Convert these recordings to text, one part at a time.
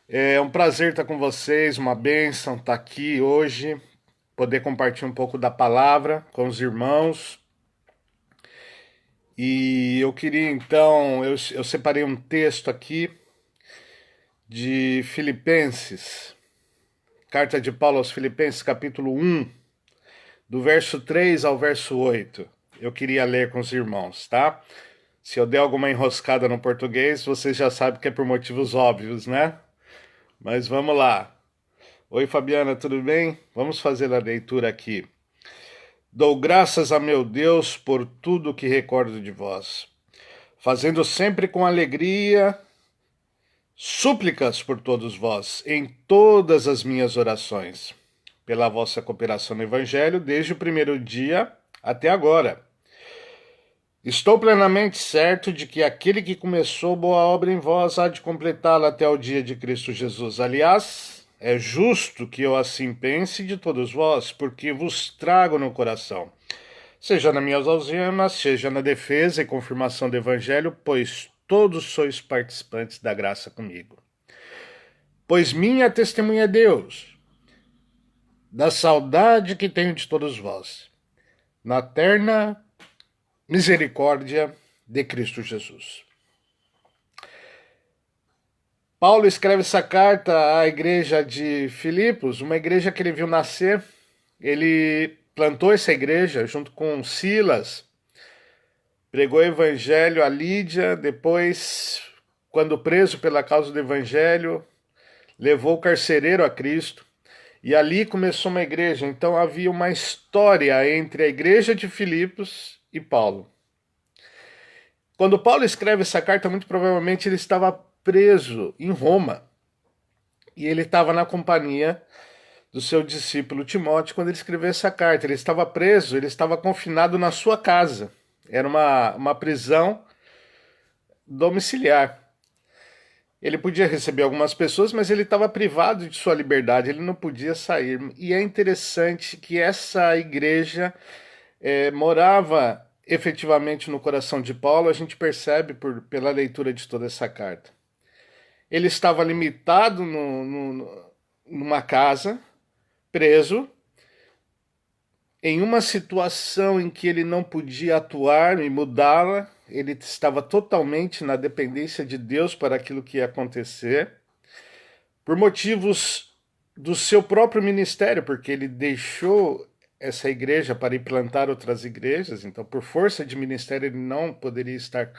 É um prazer estar com vocês, uma bênção estar aqui hoje, poder compartilhar um pouco da palavra com os irmãos. E eu queria então, eu separei um texto aqui de Filipenses, carta de Paulo aos Filipenses, capítulo 1, do verso 3 ao verso 8. Eu queria ler com os irmãos, tá? Se eu der alguma enroscada no português, vocês já sabem que é por motivos óbvios, né? Mas vamos lá. Oi, Fabiana, tudo bem? Vamos fazer a leitura aqui. Dou graças a meu Deus por tudo que recordo de vós, fazendo sempre com alegria súplicas por todos vós, em todas as minhas orações, pela vossa cooperação no Evangelho, desde o primeiro dia até agora. Estou plenamente certo de que aquele que começou boa obra em vós há de completá-la até o dia de Cristo Jesus. Aliás, é justo que eu assim pense de todos vós, porque vos trago no coração, seja nas minhas algemas, seja na defesa e confirmação do Evangelho, pois todos sois participantes da graça comigo. Pois minha testemunha é Deus, da saudade que tenho de todos vós, na terna misericórdia de Cristo Jesus. Paulo escreve essa carta à igreja de Filipos, uma igreja que ele viu nascer. Ele plantou essa igreja junto com Silas, pregou o evangelho a Lídia, depois, quando preso pela causa do evangelho, levou o carcereiro a Cristo. E ali começou uma igreja. Então havia uma história entre a igreja de Filipos e Paulo. Quando Paulo escreve essa carta, muito provavelmente ele estava preso em Roma. E ele estava na companhia do seu discípulo Timóteo quando ele escreveu essa carta. Ele estava preso, ele estava confinado na sua casa. Era uma prisão domiciliar. Ele podia receber algumas pessoas, mas ele estava privado de sua liberdade, ele não podia sair. E é interessante que essa igreja morava efetivamente no coração de Paulo, a gente percebe pela leitura de toda essa carta. Ele estava limitado numa casa, preso, em uma situação em que ele não podia atuar e mudá-la, ele estava totalmente na dependência de Deus para aquilo que ia acontecer, por motivos do seu próprio ministério, porque ele deixou essa igreja para ir plantar outras igrejas, então por força de ministério ele não poderia estar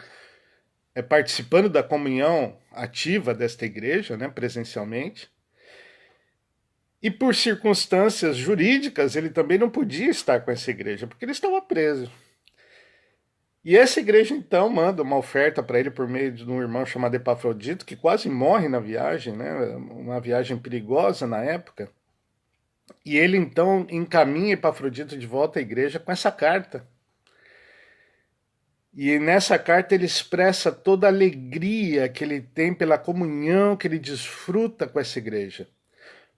participando da comunhão ativa desta igreja, né, presencialmente. E por circunstâncias jurídicas ele também não podia estar com essa igreja, porque ele estava preso. E essa igreja então manda uma oferta para ele por meio de um irmão chamado Epafrodito, que quase morre na viagem, né? Uma viagem perigosa na época. E ele então encaminha Epafrodito de volta à igreja com essa carta. E nessa carta ele expressa toda a alegria que ele tem pela comunhão que ele desfruta com essa igreja.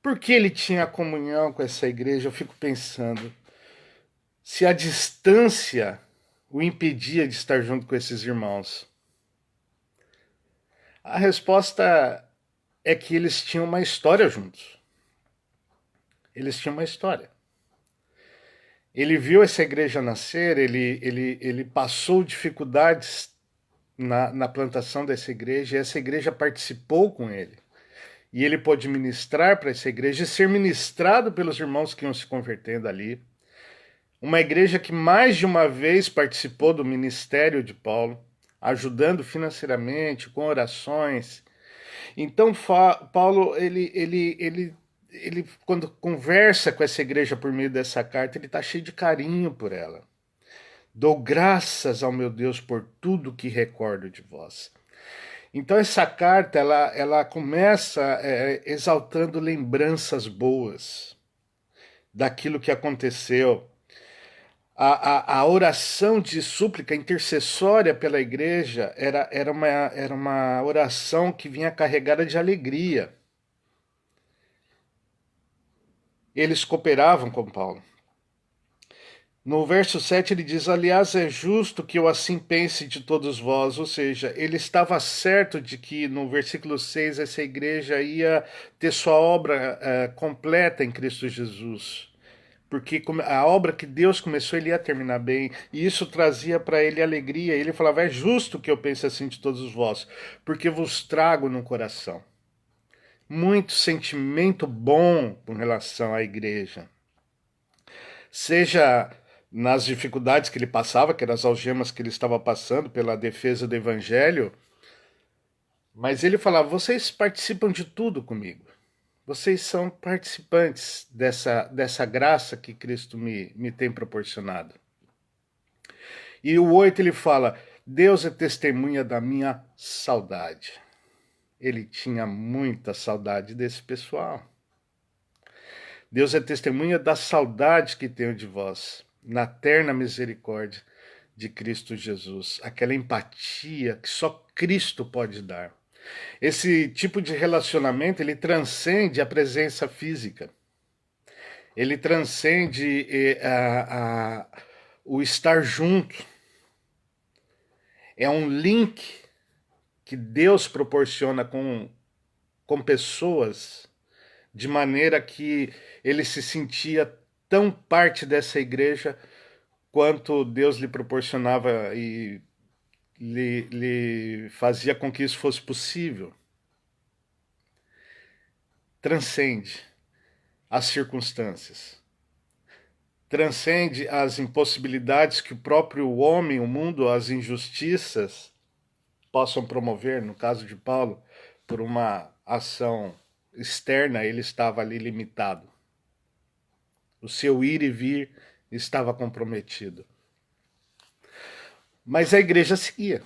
Por que ele tinha comunhão com essa igreja? Eu fico pensando, se a distância o impedia de estar junto com esses irmãos. A resposta é que eles tinham uma história juntos. Eles tinham uma história. Ele viu essa igreja nascer, ele passou dificuldades na plantação dessa igreja, e essa igreja participou com ele. E ele pôde ministrar para essa igreja e ser ministrado pelos irmãos que iam se convertendo ali. Uma igreja que mais de uma vez participou do ministério de Paulo, ajudando financeiramente, com orações. Então, Paulo, ele, quando conversa com essa igreja por meio dessa carta, ele está cheio de carinho por ela. Dou graças ao meu Deus por tudo que recordo de vós. Então essa carta ela começa exaltando lembranças boas daquilo que aconteceu. A oração de súplica intercessória pela igreja era uma oração que vinha carregada de alegria. Eles cooperavam com Paulo. No verso 7 ele diz: aliás, é justo que eu assim pense de todos vós. Ou seja, ele estava certo de que no versículo 6 essa igreja ia ter sua obra completa em Cristo Jesus. Porque a obra que Deus começou, ele ia terminar bem. E isso trazia para ele alegria. Ele falava: é justo que eu pense assim de todos vós, porque vos trago no coração muito sentimento bom com relação à igreja. Seja nas dificuldades que ele passava, que eram as algemas que ele estava passando pela defesa do evangelho, mas ele falava: vocês participam de tudo comigo. Vocês são participantes dessa graça que Cristo me tem proporcionado. E o 8 ele fala: Deus é testemunha da minha saudade. Ele tinha muita saudade desse pessoal. Deus é testemunha da saudade que tenho de vós, na terna misericórdia de Cristo Jesus. Aquela empatia que só Cristo pode dar. Esse tipo de relacionamento, ele transcende a presença física. Ele transcende o estar junto. É um link que Deus proporciona com pessoas, de maneira que ele se sentia tão parte dessa igreja quanto Deus lhe proporcionava e lhe fazia com que isso fosse possível. Transcende as circunstâncias. Transcende as impossibilidades que o próprio homem, o mundo, as injustiças possam promover. No caso de Paulo, por uma ação externa, ele estava ali limitado. O seu ir e vir estava comprometido. Mas a igreja seguia.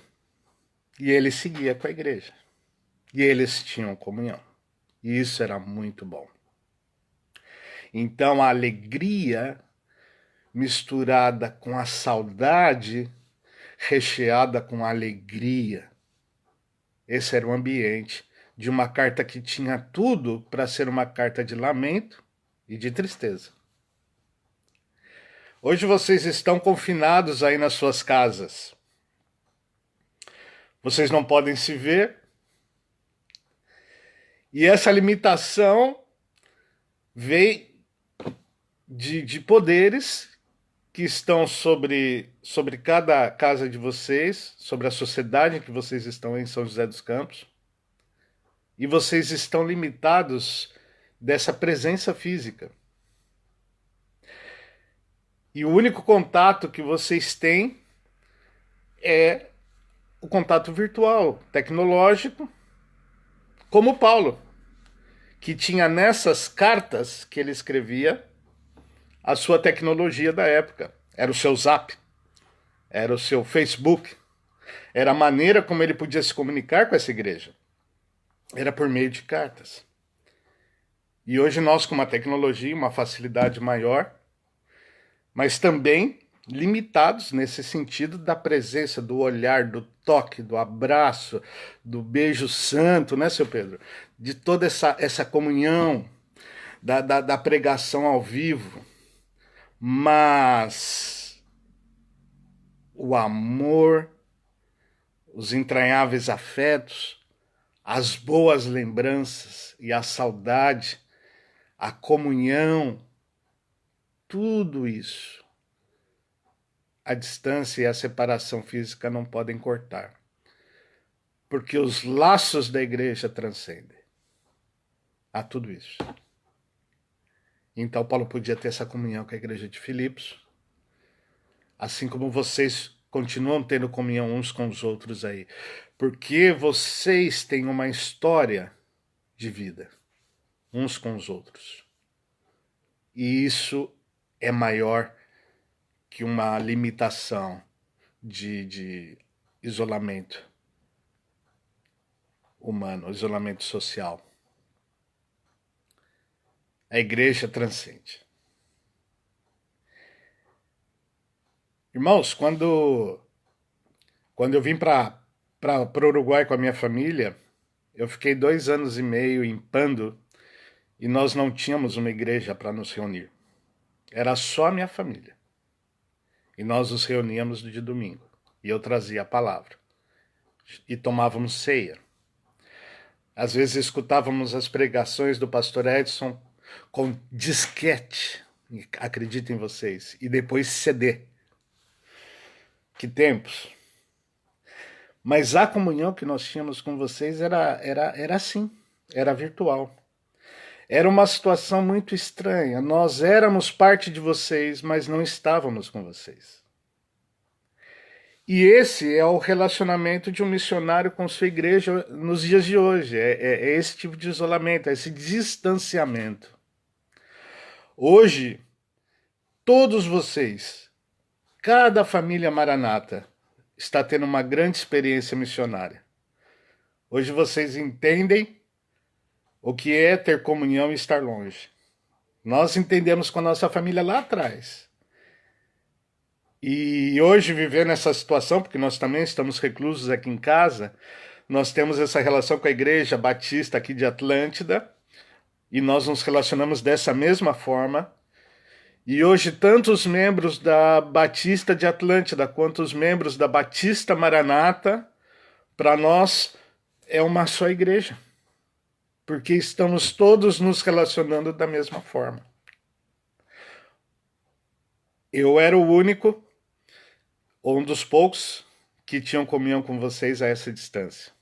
E ele seguia com a igreja. E eles tinham comunhão. E isso era muito bom. Então a alegria misturada com a saudade, recheada com a alegria. Esse era o ambiente de uma carta que tinha tudo para ser uma carta de lamento e de tristeza. Hoje vocês estão confinados aí nas suas casas. Vocês não podem se ver. E essa limitação vem de poderes que estão sobre cada casa de vocês, sobre a sociedade em que vocês estão em São José dos Campos. E vocês estão limitados dessa presença física. E o único contato que vocês têm é o contato virtual, tecnológico, como Paulo, que tinha nessas cartas que ele escrevia a sua tecnologia da época. Era o seu Zap, era o seu Facebook, era a maneira como ele podia se comunicar com essa igreja. Era por meio de cartas. E hoje nós, com uma tecnologia, uma facilidade maior, mas também limitados nesse sentido da presença, do olhar, do toque, do abraço, do beijo santo, né, seu Pedro? De toda essa comunhão, da pregação ao vivo. Mas o amor, os entranháveis afetos, as boas lembranças e a saudade, a comunhão, tudo isso, a distância e a separação física não podem cortar. Porque os laços da igreja transcendem a tudo isso. Então Paulo podia ter essa comunhão com a igreja de Filipos, assim como vocês continuam tendo comunhão uns com os outros aí. Porque vocês têm uma história de vida, uns com os outros. E isso é maior que uma limitação de isolamento humano, isolamento social. A igreja transcende. Irmãos, quando eu vim para o Uruguai com a minha família, eu fiquei 2 anos e meio em Pando e nós não tínhamos uma igreja para nos reunir. Era só a minha família. E nós nos reuníamos de domingo. E eu trazia a palavra. E tomávamos ceia. Às vezes escutávamos as pregações do pastor Edson com disquete, acreditem vocês, e depois CD. Que tempos! Mas a comunhão que nós tínhamos com vocês era assim, era virtual. Era uma situação muito estranha. Nós éramos parte de vocês, mas não estávamos com vocês. E esse é o relacionamento de um missionário com sua igreja nos dias de hoje. É esse tipo de isolamento, é esse distanciamento. Hoje, todos vocês, cada família Maranata, está tendo uma grande experiência missionária. Hoje vocês entendem o que é ter comunhão e estar longe. Nós entendemos com a nossa família lá atrás. E hoje, vivendo essa situação, porque nós também estamos reclusos aqui em casa, nós temos essa relação com a Igreja Batista aqui de Atlântida, e nós nos relacionamos dessa mesma forma. E hoje, tanto os membros da Batista de Atlântida quanto os membros da Batista Maranata, para nós é uma só igreja, porque estamos todos nos relacionando da mesma forma. Eu era o único, ou um dos poucos, que tinham comunhão com vocês a essa distância.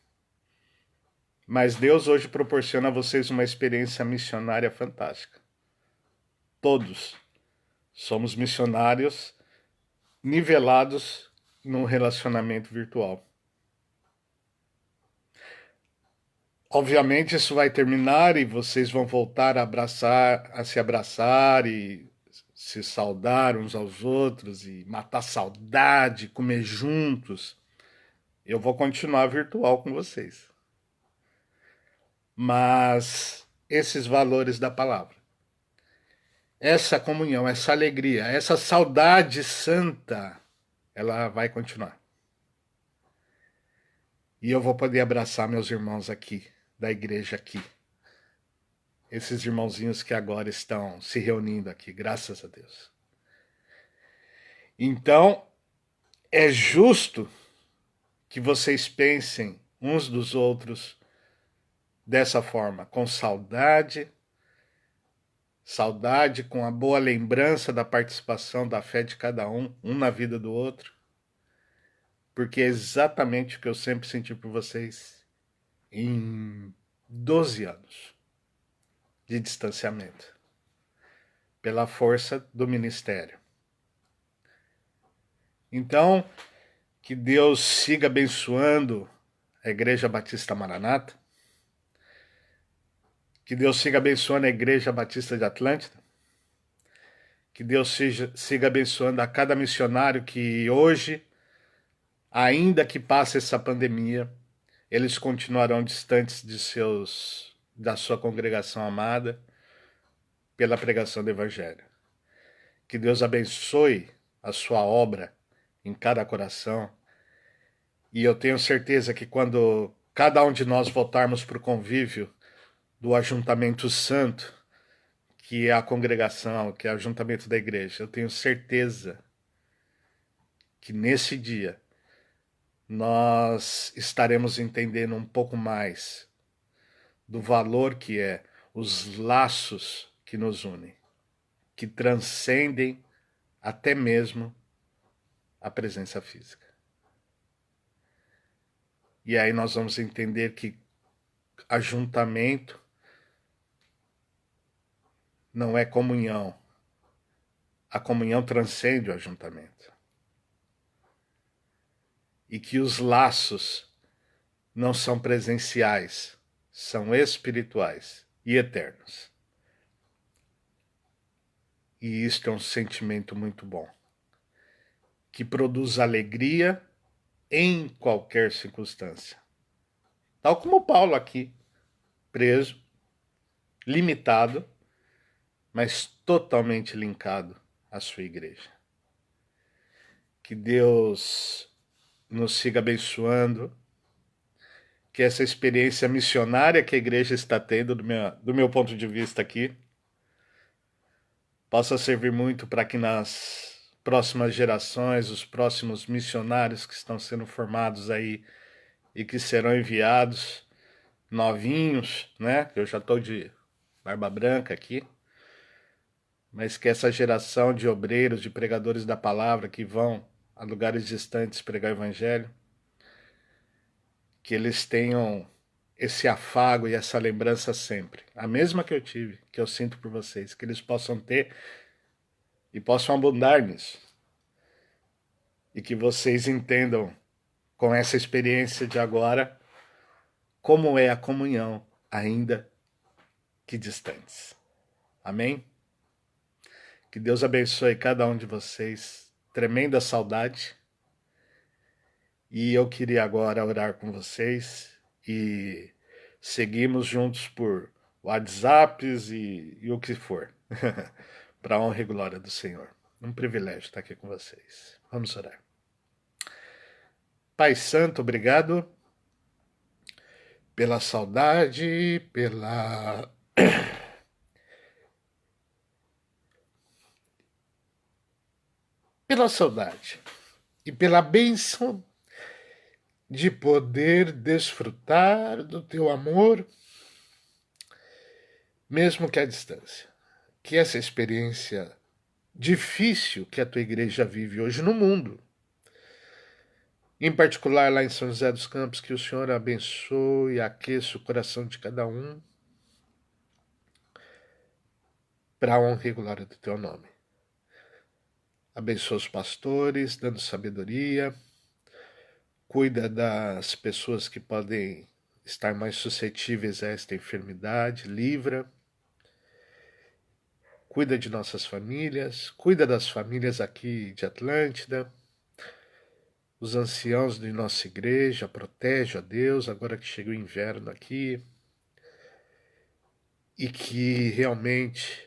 Mas Deus hoje proporciona a vocês uma experiência missionária fantástica. Todos somos missionários nivelados num relacionamento virtual. Obviamente isso vai terminar e vocês vão voltar a se abraçar e se saudar uns aos outros e matar saudade, comer juntos. Eu vou continuar virtual com vocês. Mas esses valores da palavra, essa comunhão, essa alegria, essa saudade santa, ela vai continuar. E eu vou poder abraçar meus irmãos aqui, da igreja aqui. Esses irmãozinhos que agora estão se reunindo aqui, graças a Deus. Então, é justo que vocês pensem uns dos outros dessa forma, com saudade, com a boa lembrança da participação da fé de cada um na vida do outro, porque é exatamente o que eu sempre senti por vocês em 12 anos de distanciamento, pela força do ministério. Então, que Deus siga abençoando a Igreja Batista Maranata, que Deus siga abençoando a Igreja Batista de Atlântida, que Deus siga abençoando a cada missionário que hoje, ainda que passe essa pandemia, eles continuarão distantes da sua congregação amada pela pregação do Evangelho. Que Deus abençoe a sua obra em cada coração. E eu tenho certeza que quando cada um de nós voltarmos para o convívio do ajuntamento santo, que é a congregação, que é o ajuntamento da igreja, eu tenho certeza que nesse dia nós estaremos entendendo um pouco mais do valor que é os laços que nos unem, que transcendem até mesmo a presença física. E aí nós vamos entender que ajuntamento não é comunhão. A comunhão transcende o ajuntamento. E que os laços não são presenciais, são espirituais e eternos. E isto é um sentimento muito bom, que produz alegria em qualquer circunstância. Tal como Paulo aqui, preso, limitado, mas totalmente linkado à sua igreja. Que Deus nos siga abençoando, que essa experiência missionária que a igreja está tendo, do meu ponto de vista aqui, possa servir muito para que nas próximas gerações, os próximos missionários que estão sendo formados aí e que serão enviados, novinhos, né? Eu já estou de barba branca aqui, mas que essa geração de obreiros, de pregadores da palavra que vão a lugares distantes pregar o evangelho, que eles tenham esse afago e essa lembrança sempre. A mesma que eu tive, que eu sinto por vocês, que eles possam ter e possam abundar nisso. E que vocês entendam com essa experiência de agora como é a comunhão, ainda que distantes. Amém? Que Deus abençoe cada um de vocês. Tremenda saudade. E eu queria agora orar com vocês e seguimos juntos por WhatsApps e o que for. Para a honra e glória do Senhor. Um privilégio estar aqui com vocês. Vamos orar. Pai Santo, obrigado pela saudade, pela saudade e pela bênção de poder desfrutar do teu amor, mesmo que à distância. Que essa experiência difícil que a tua igreja vive hoje no mundo, em particular lá em São José dos Campos, que o Senhor abençoe e aqueça o coração de cada um para a honra e glória do teu nome. Abençoa os pastores, dando sabedoria, cuida das pessoas que podem estar mais suscetíveis a esta enfermidade, livra. Cuida de nossas famílias, cuida das famílias aqui de Atlântida, os anciãos de nossa igreja, protege, ó Deus, agora que chega o inverno aqui, e que realmente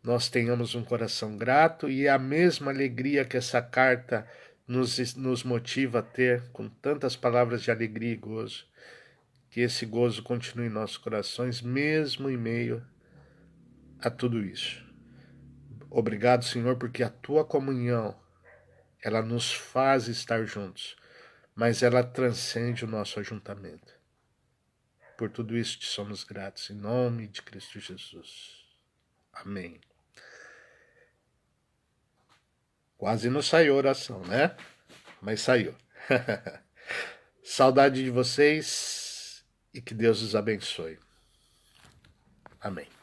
nós tenhamos um coração grato e a mesma alegria que essa carta nos motiva a ter, com tantas palavras de alegria e gozo, que esse gozo continue em nossos corações, mesmo em meio a tudo isso. Obrigado, Senhor, porque a tua comunhão, ela nos faz estar juntos, mas ela transcende o nosso ajuntamento. Por tudo isso te somos gratos, em nome de Cristo Jesus. Amém. Quase não saiu a oração, né? Mas saiu. Saudade de vocês e que Deus os abençoe. Amém.